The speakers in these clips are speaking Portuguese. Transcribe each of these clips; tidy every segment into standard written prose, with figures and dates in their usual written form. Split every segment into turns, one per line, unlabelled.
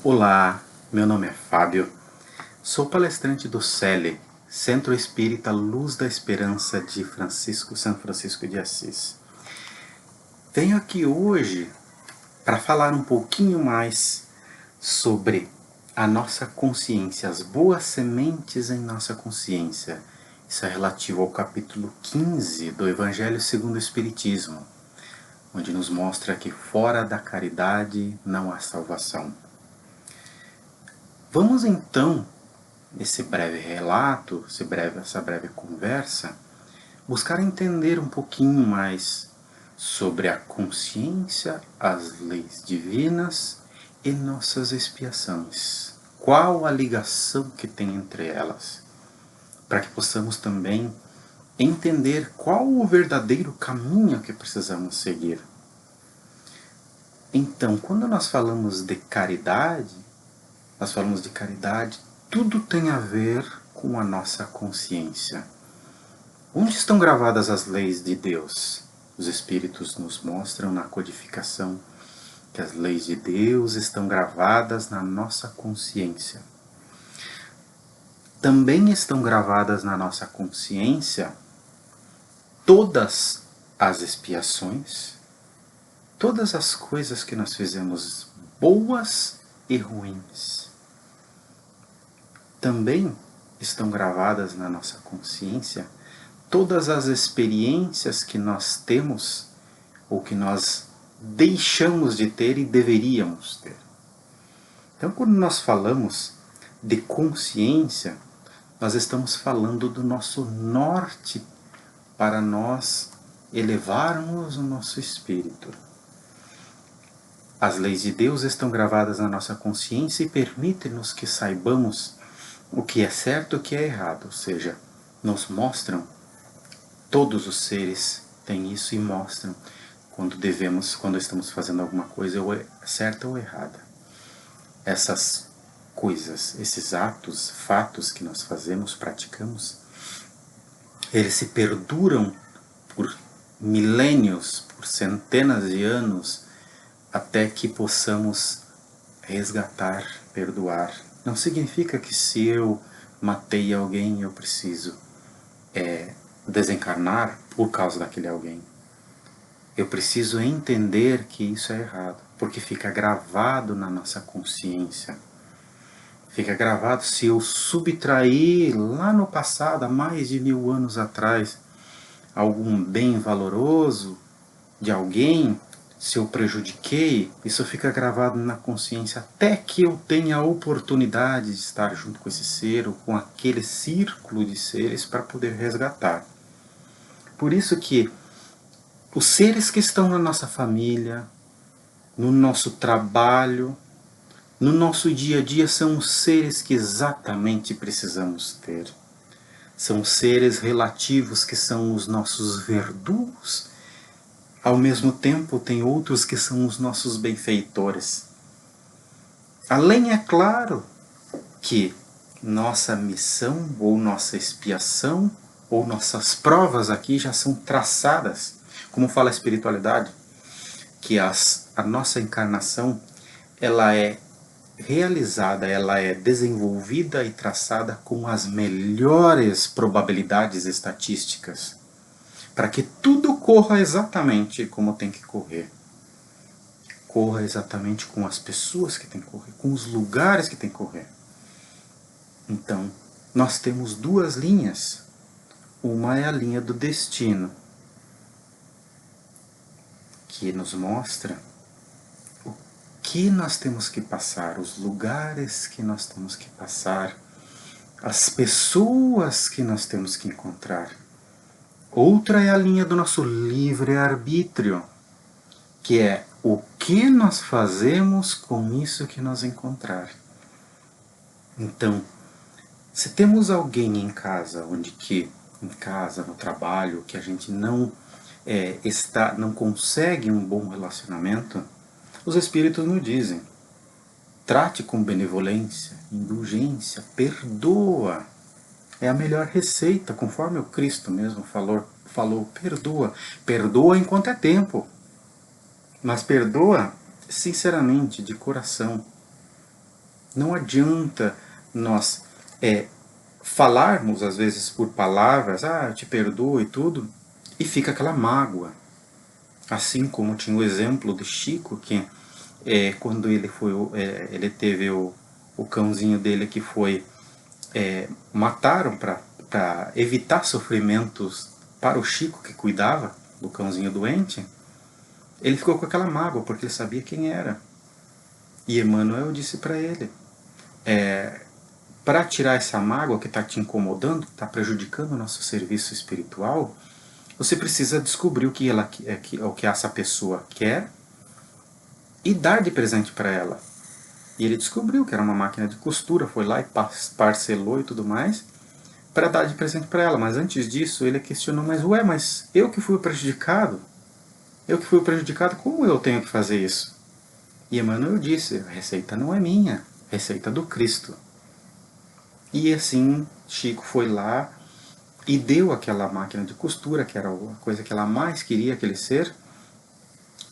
Olá, meu nome é Fábio, sou palestrante do CELE, Centro Espírita Luz da Esperança de São Francisco de Assis. Venho aqui hoje para falar um pouquinho mais sobre a nossa consciência, as boas sementes em nossa consciência. Isso é relativo ao capítulo 15 do Evangelho segundo o Espiritismo, onde nos mostra que fora da caridade não há salvação. Vamos então, nesse breve relato, essa breve conversa, buscar entender um pouquinho mais sobre a consciência, as leis divinas e nossas expiações. Qual a ligação que tem entre elas? Para que possamos também entender qual o verdadeiro caminho que precisamos seguir. Então, quando nós falamos de caridade, tudo tem a ver com a nossa consciência. Onde estão gravadas as leis de Deus? Os Espíritos nos mostram na codificação que as leis de Deus estão gravadas na nossa consciência. Também estão gravadas na nossa consciência todas as expiações, todas as coisas que nós fizemos boas e ruins. Também estão gravadas na nossa consciência todas as experiências que nós temos ou que nós deixamos de ter e deveríamos ter. Então, quando nós falamos de consciência, nós estamos falando do nosso norte para nós elevarmos o nosso espírito. As leis de Deus estão gravadas na nossa consciência e permitem-nos que saibamos o que é certo e o que é errado. Ou seja, nos mostram, todos os seres têm isso e mostram quando estamos fazendo alguma coisa certa ou errada. Essas coisas, esses atos, fatos que nós fazemos, praticamos, eles se perduram por milênios, por centenas de anos, até que possamos resgatar, perdoar. Não significa que se eu matei alguém, eu preciso desencarnar por causa daquele alguém. Eu preciso entender que isso é errado, porque fica gravado na nossa consciência. Fica gravado se eu subtrair lá no passado, há mais de 1000 anos atrás, algum bem valoroso de alguém, se eu prejudiquei, isso fica gravado na consciência até que eu tenha a oportunidade de estar junto com esse ser ou com aquele círculo de seres para poder resgatar. Por isso que os seres que estão na nossa família, no nosso trabalho, no nosso dia a dia, são os seres que exatamente precisamos ter. São seres relativos que são os nossos verdugos. Ao mesmo tempo, tem outros que são os nossos benfeitores. Além, é claro, que nossa missão, ou nossa expiação, ou nossas provas aqui já são traçadas. Como fala a espiritualidade, que a nossa encarnação, ela é realizada, ela é desenvolvida e traçada com as melhores probabilidades estatísticas, para que tudo corra exatamente como tem que correr. Corra exatamente com as pessoas que tem que correr, com os lugares que tem que correr. Então, nós temos duas linhas. Uma é a linha do destino, que nos mostra o que nós temos que passar, os lugares que nós temos que passar, as pessoas que nós temos que encontrar. Outra é a linha do nosso livre-arbítrio, que é o que nós fazemos com isso que nós encontrar. Então, se temos alguém em casa, no trabalho, que a gente não consegue um bom relacionamento, os Espíritos nos dizem, trate com benevolência, indulgência, perdoa. É a melhor receita, conforme o Cristo mesmo falou, perdoa. Perdoa enquanto é tempo. Mas perdoa sinceramente, de coração. Não adianta nós falarmos, às vezes, por palavras, eu te perdoo e tudo, e fica aquela mágoa. Assim como tinha o exemplo do Chico, que quando ele teve o cãozinho dele que foi, mataram para evitar sofrimentos para o Chico, que cuidava do cãozinho doente, ele ficou com aquela mágoa, porque ele sabia quem era. E Emmanuel disse para ele, para tirar essa mágoa que está te incomodando, está prejudicando o nosso serviço espiritual, você precisa descobrir o que essa pessoa quer e dar de presente para ela. E ele descobriu que era uma máquina de costura, foi lá e parcelou e tudo mais, para dar de presente para ela. Mas antes disso ele questionou, mas eu que fui o prejudicado? Eu que fui o prejudicado, como eu tenho que fazer isso? E Emmanuel disse, a receita não é minha, a receita é do Cristo. E assim Chico foi lá e deu aquela máquina de costura, que era a coisa que ela mais queria, aquele ser,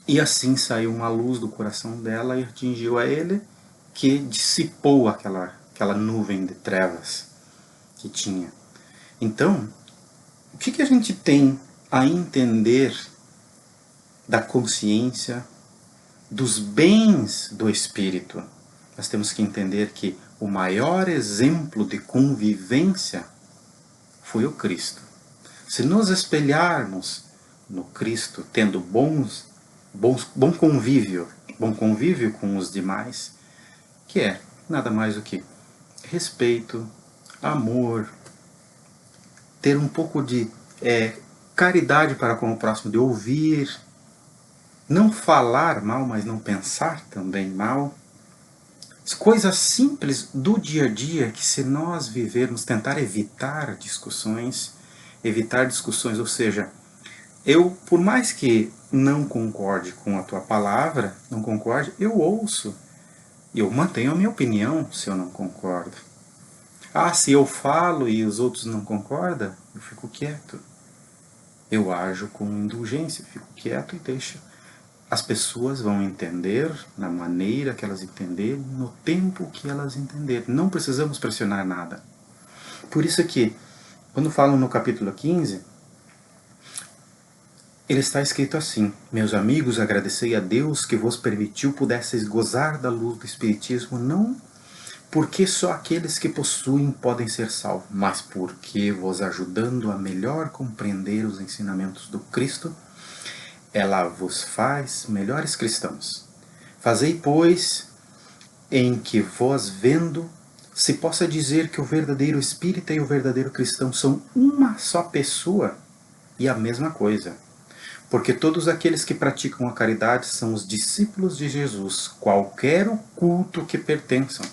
e assim saiu uma luz do coração dela e atingiu a ele, que dissipou aquela nuvem de trevas que tinha. Então, o que a gente tem a entender da consciência, dos bens do espírito? Nós temos que entender que o maior exemplo de convivência foi o Cristo. Se nos espelharmos no Cristo, tendo bom convívio com os demais, que é nada mais do que respeito, amor, ter um pouco de caridade para com o próximo, de ouvir, não falar mal, mas não pensar também mal. Coisas simples do dia a dia que, se nós vivermos, tentar evitar discussões, ou seja, eu, por mais que não concorde com a tua palavra, não concorde, eu ouço. Eu mantenho a minha opinião se eu não concordo. Se eu falo e os outros não concordam, eu fico quieto. Eu ajo com indulgência, fico quieto e deixo. As pessoas vão entender na maneira que elas entenderem, no tempo que elas entenderem. Não precisamos pressionar nada. Por isso que, quando falam no capítulo 15, ele está escrito assim: meus amigos, agradecei a Deus que vos permitiu pudesseis gozar da luz do Espiritismo, não porque só aqueles que possuem podem ser salvos, mas porque, vos ajudando a melhor compreender os ensinamentos do Cristo, ela vos faz melhores cristãos. Fazei, pois, em que vós vendo, se possa dizer que o verdadeiro espírita e o verdadeiro cristão são uma só pessoa e a mesma coisa. Porque todos aqueles que praticam a caridade são os discípulos de Jesus, qualquer o culto que pertençam.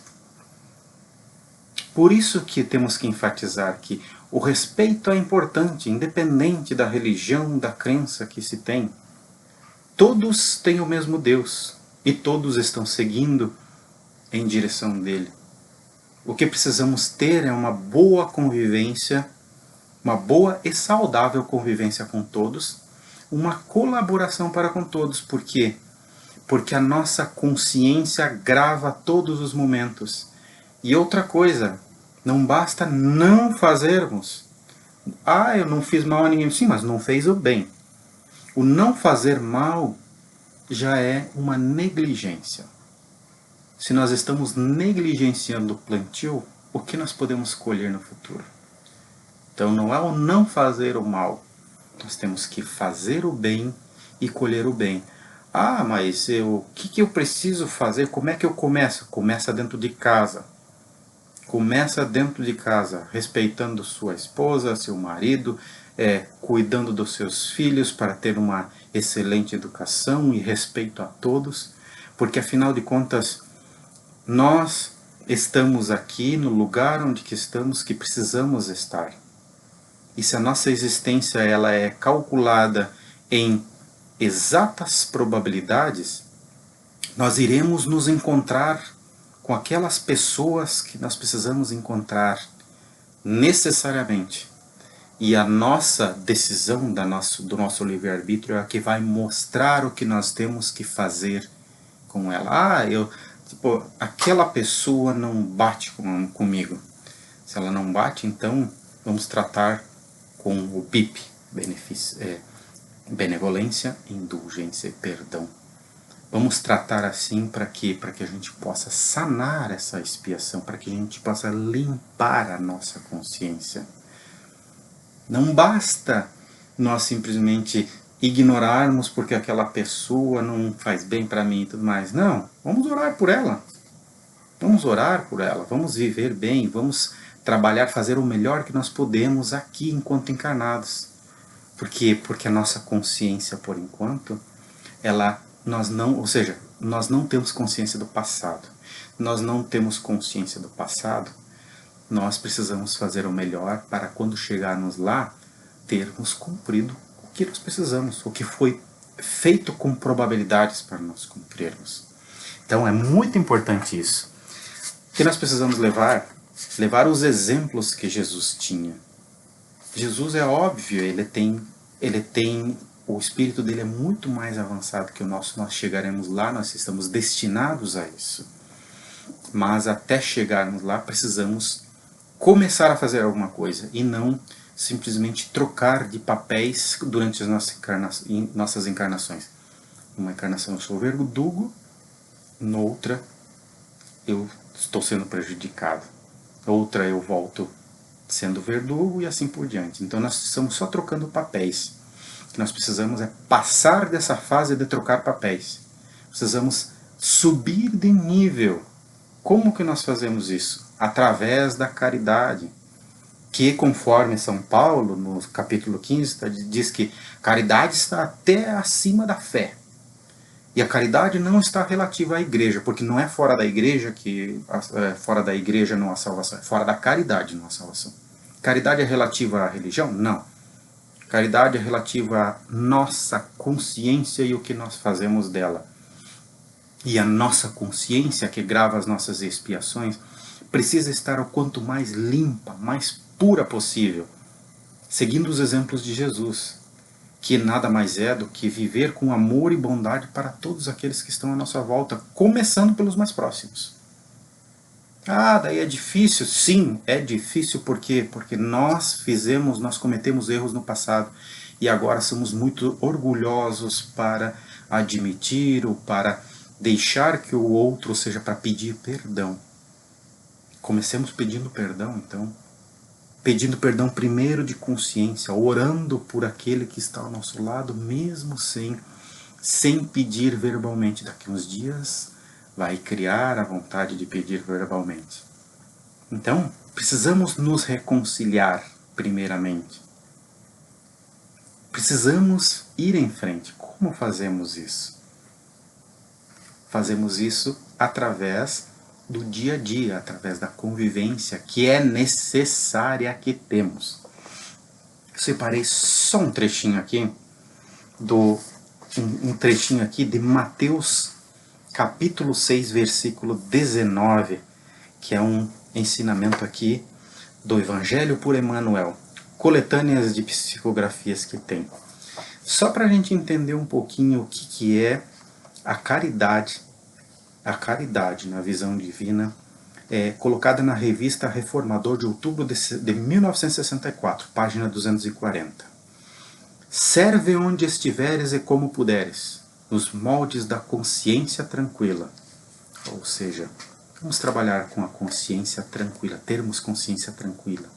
Por isso que temos que enfatizar que o respeito é importante, independente da religião, da crença que se tem. Todos têm o mesmo Deus e todos estão seguindo em direção dele. O que precisamos ter é uma boa convivência, uma boa e saudável convivência com todos, uma colaboração para com todos. Por quê? Porque a nossa consciência grava todos os momentos. E outra coisa, não basta não fazermos. Eu não fiz mal a ninguém. Sim, mas não fez o bem. O não fazer mal já é uma negligência. Se nós estamos negligenciando o plantio, o que nós podemos colher no futuro? Então não é o não fazer o mal. Nós temos que fazer o bem e colher o bem. Mas o que eu preciso fazer? Como é que eu começo? Começa dentro de casa. Começa dentro de casa, respeitando sua esposa, seu marido, cuidando dos seus filhos para ter uma excelente educação e respeito a todos, porque afinal de contas nós estamos aqui no lugar onde que precisamos estar. E se a nossa existência ela é calculada em exatas probabilidades, nós iremos nos encontrar com aquelas pessoas que nós precisamos encontrar necessariamente. E a nossa decisão do nosso livre-arbítrio é a que vai mostrar o que nós temos que fazer com ela. Tipo, aquela pessoa não bate comigo. Se ela não bate, então vamos tratar com o BIP, benevolência, indulgência e perdão. Vamos tratar assim para quê? Para que a gente possa sanar essa expiação, para que a gente possa limpar a nossa consciência. Não basta nós simplesmente ignorarmos porque aquela pessoa não faz bem para mim e tudo mais. Não, vamos orar por ela. Vamos orar por ela, vamos viver bem, vamos trabalhar, fazer o melhor que nós podemos aqui enquanto encarnados. Por quê? Porque a nossa consciência, por enquanto, nós não temos consciência do passado. Nós não temos consciência do passado, nós precisamos fazer o melhor para quando chegarmos lá, termos cumprido o que nós precisamos, o que foi feito com probabilidades para nós cumprirmos. Então é muito importante isso. Que nós precisamos levar os exemplos que Jesus tinha. Jesus é óbvio, ele tem o espírito dele é muito mais avançado que o nosso, nós chegaremos lá, nós estamos destinados a isso. Mas até chegarmos lá, precisamos começar a fazer alguma coisa e não simplesmente trocar de papéis durante as nossas encarnações. Uma encarnação eu sou verdugo, noutra eu estou sendo prejudicado. Outra eu volto sendo verdugo e assim por diante. Então nós estamos só trocando papéis. O que nós precisamos é passar dessa fase de trocar papéis. Precisamos subir de nível. Como que nós fazemos isso? Através da caridade. Que conforme São Paulo, no capítulo 15, diz que caridade está até acima da fé. E a caridade não está relativa à igreja, porque não é fora da igreja fora da igreja não há salvação, é fora da caridade não há salvação. Caridade é relativa à religião? Não. Caridade é relativa à nossa consciência e o que nós fazemos dela. E a nossa consciência, que grava as nossas expiações, precisa estar o quanto mais limpa, mais pura possível, seguindo os exemplos de Jesus, que nada mais é do que viver com amor e bondade para todos aqueles que estão à nossa volta, começando pelos mais próximos. Ah, daí é difícil? Sim, é difícil. Por quê? Porque nós cometemos erros no passado e agora somos muito orgulhosos para admitir ou para deixar que o outro, ou seja, para pedir perdão. Comecemos pedindo perdão, então. Pedindo perdão primeiro de consciência, orando por aquele que está ao nosso lado, mesmo sem pedir verbalmente. Daqui uns dias vai criar a vontade de pedir verbalmente. Então, precisamos nos reconciliar primeiramente. Precisamos ir em frente. Como fazemos isso? Fazemos isso através do dia a dia, através da convivência que é necessária que temos. Eu separei só um trechinho aqui, um trechinho aqui de Mateus capítulo 6, versículo 19, que é um ensinamento aqui do Evangelho por Emmanuel, coletâneas de psicografias que tem. Só para a gente entender um pouquinho o que é a caridade. A caridade, na visão divina, colocada na revista Reformador de outubro de 1964, página 240. Serve onde estiveres e como puderes, nos moldes da consciência tranquila. Ou seja, vamos trabalhar com a consciência tranquila, termos consciência tranquila.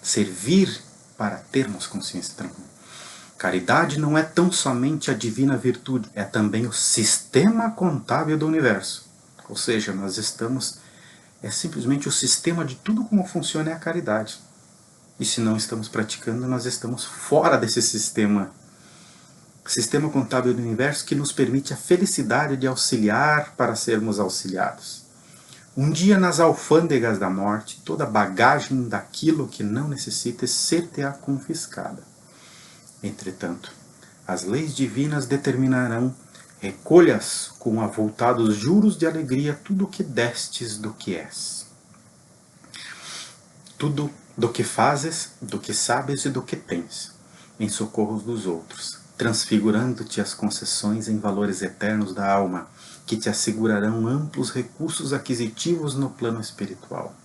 Servir para termos consciência tranquila. Caridade não é tão somente a divina virtude, é também o sistema contábil do universo. Ou seja, é simplesmente o sistema de tudo como funciona é a caridade. E se não estamos praticando, nós estamos fora desse sistema. Sistema contábil do universo que nos permite a felicidade de auxiliar para sermos auxiliados. Um dia nas alfândegas da morte, toda bagagem daquilo que não necessita ser-te-á confiscada. Entretanto, as leis divinas determinarão: recolhas com avultados juros de alegria tudo o que destes do que és. Tudo do que fazes, do que sabes e do que tens, em socorro dos outros, transfigurando-te as concessões em valores eternos da alma, que te assegurarão amplos recursos aquisitivos no plano espiritual.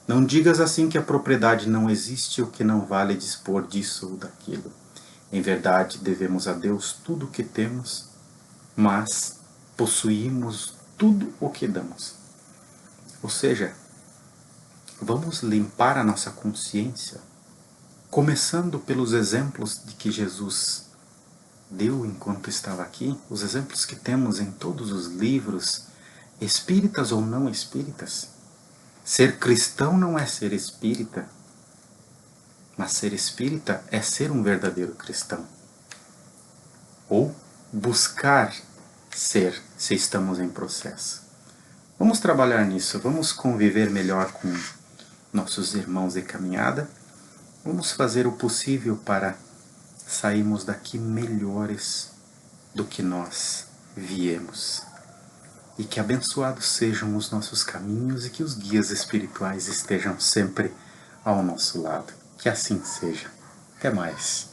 Não digas assim que a propriedade não existe ou que não vale dispor disso ou daquilo. Em verdade, devemos a Deus tudo o que temos, mas possuímos tudo o que damos. Ou seja, vamos limpar a nossa consciência, começando pelos exemplos de que Jesus deu enquanto estava aqui, os exemplos que temos em todos os livros, espíritas ou não espíritas. Ser cristão não é ser espírita, mas ser espírita é ser um verdadeiro cristão. Ou buscar ser, se estamos em processo. Vamos trabalhar nisso, vamos conviver melhor com nossos irmãos de caminhada, vamos fazer o possível para sairmos daqui melhores do que nós viemos. E que abençoados sejam os nossos caminhos e que os guias espirituais estejam sempre ao nosso lado. Que assim seja. Até mais.